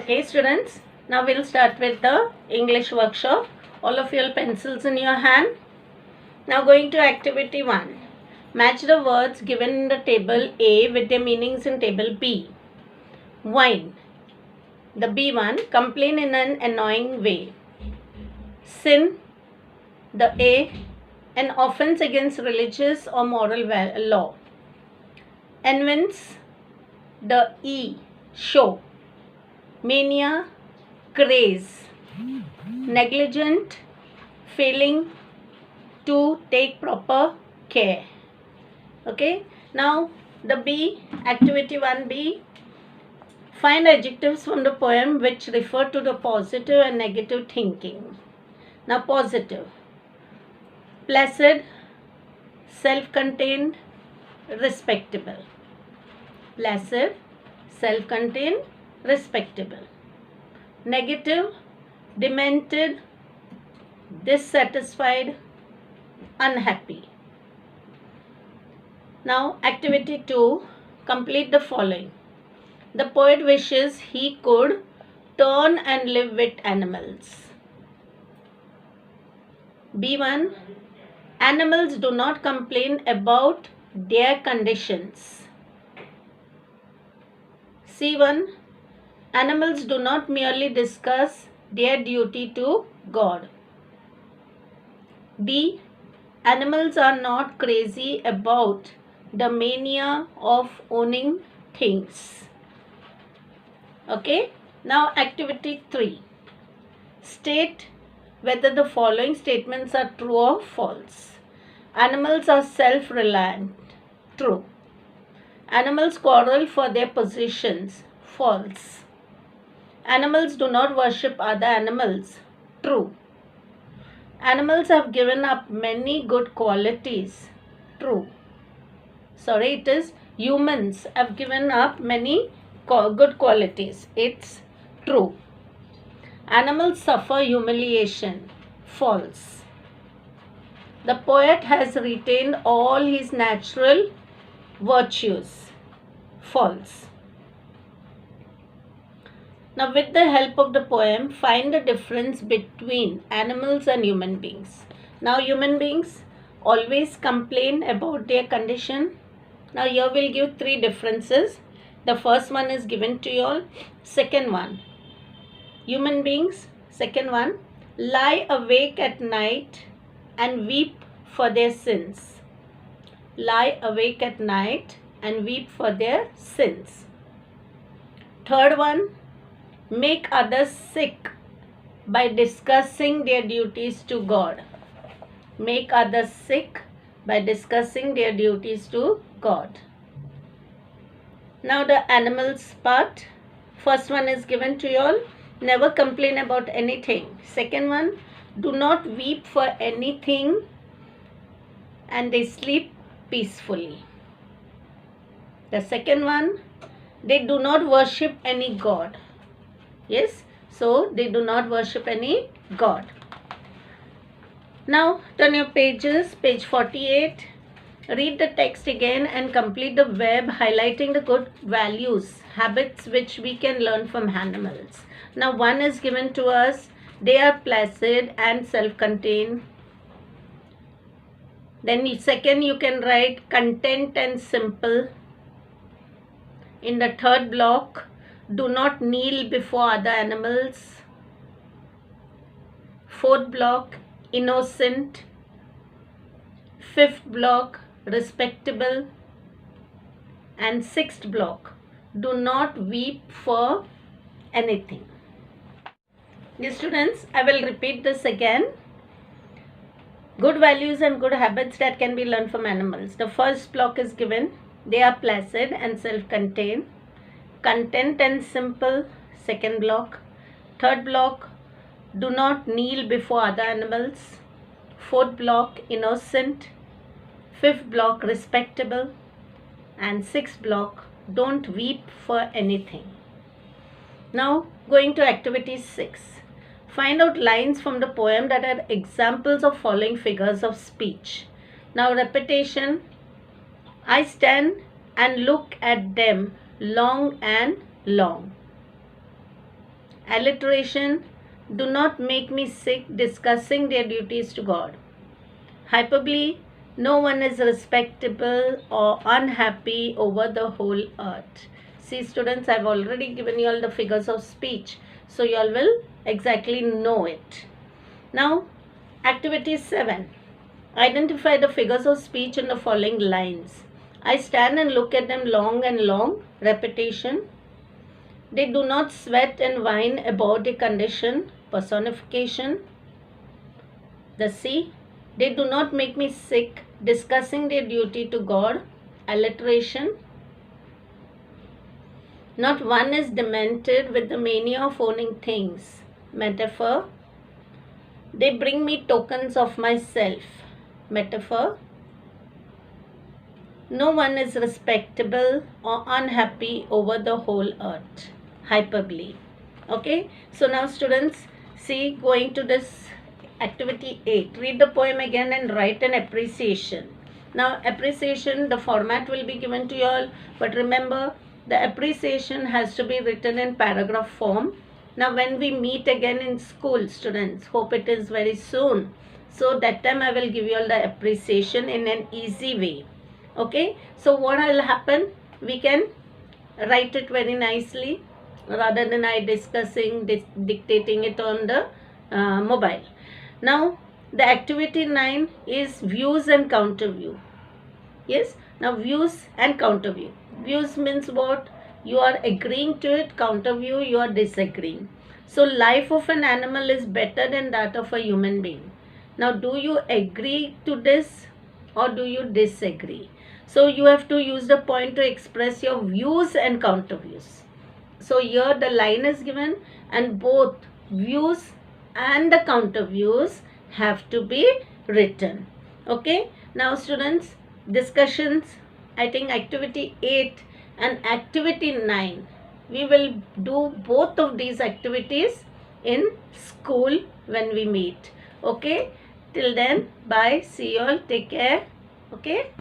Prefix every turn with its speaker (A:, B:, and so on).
A: Okay, students, now we'll start with the English workshop. All of your pencils in your hand. Now going to activity 1. Match the words given in the table A with their meanings in table B. Whine. The B one, complain in an annoying way. Sin. The A, an offense against religious or moral law. Evince. The E, show. Mania, craze. Negligent, failing to take proper care. Okay, now the B, activity 1B, find adjectives from the poem which refer to the positive and negative thinking. Now positive, placid, self-contained, respectable. Placid, self-contained, respectable. Negative, demented, dissatisfied, unhappy. Now activity 2, complete the following. The poet wishes he could turn and live with animals. B1, animals do not complain about their conditions. C1, animals do not merely discuss their duty to God. D, animals are not crazy about the mania of owning things. Okay, now activity 3. State whether the following statements are true or false. Animals are self-reliant. True. Animals quarrel for their positions. False. Animals do not worship other animals. True. Animals have given up many good qualities. True. Sorry, it is humans have given up many good qualities. It's true. Animals suffer humiliation. False. The poet has retained all his natural virtues. False. Now, with the help of the poem, find the difference between animals and human beings. Now, human beings always complain about their condition. Now, here we'll give 3 differences. The first one is given to you all. Second one, human beings. Second one, lie awake at night and weep for their sins. Lie awake at night and weep for their sins. Third one, make others sick by discussing their duties to God. Make others sick by discussing their duties to God. Now the animals part. First one is given to you all. Never complain about anything. Second one, do not weep for anything and they sleep peacefully. The second one, they do not worship any God. Yes, so they do not worship any God. Now turn your pages, page 48. Read the text again and complete the verb highlighting the good values, habits which we can learn from animals. Now one is given to us. They are placid and self-contained. Then second you can write content and simple. In the third block, do not kneel before other animals. Fourth block, innocent. Fifth block, respectable. And sixth block, do not weep for anything. Dear students, I will repeat this again. Good values and good habits that can be learned from animals. The first block is given. They are placid and self-contained. Content and simple, second block. Third block, do not kneel before other animals. Fourth block, innocent. Fifth block, respectable. And sixth block, don't weep for anything. Now going to activity 6. Find out lines from the poem that are examples of following figures of speech. Now repetition. I stand and look at them long and long. Alliteration, do not make me sick discussing their duties to God. Hyperbole, no one is respectable or unhappy over the whole earth. See students, I've already given you all the figures of speech, so you all will exactly know it. Now, activity 7. Identify the figures of speech in the following lines. I stand and look at them long and long. Repetition. They do not sweat and whine about a condition. Personification. The C. They do not make me sick discussing their duty to God. Alliteration. Not one is demented with the mania of owning things. Metaphor. They bring me tokens of myself. Metaphor. No one is respectable or unhappy over the whole earth. Hyperbole. Okay, so now students, see, going to this activity 8. Read the poem again and write an appreciation. Now appreciation, the format will be given to you all, but remember the appreciation has to be written in paragraph form. Now when we meet again in school, students, hope it is very soon, so that time I will give you all the appreciation in an easy way. Okay, so what will happen, we can write it very nicely rather than I discussing, dictating it on the mobile. Now the activity 9 is views and counter view. Yes, now views and counter view. Views means what? You are agreeing to it. Counter view, you are disagreeing. So life of an animal is better than that of a human being. Now do you agree to this or do you disagree? So you have to use the point to express your views and counter views. So here the line is given and both views and the counter views have to be written. Okay, now students, discussions, I think activity 8 and activity 9, we will do both of these activities in school when we meet. Okay, till then, bye, see you all, take care. Okay.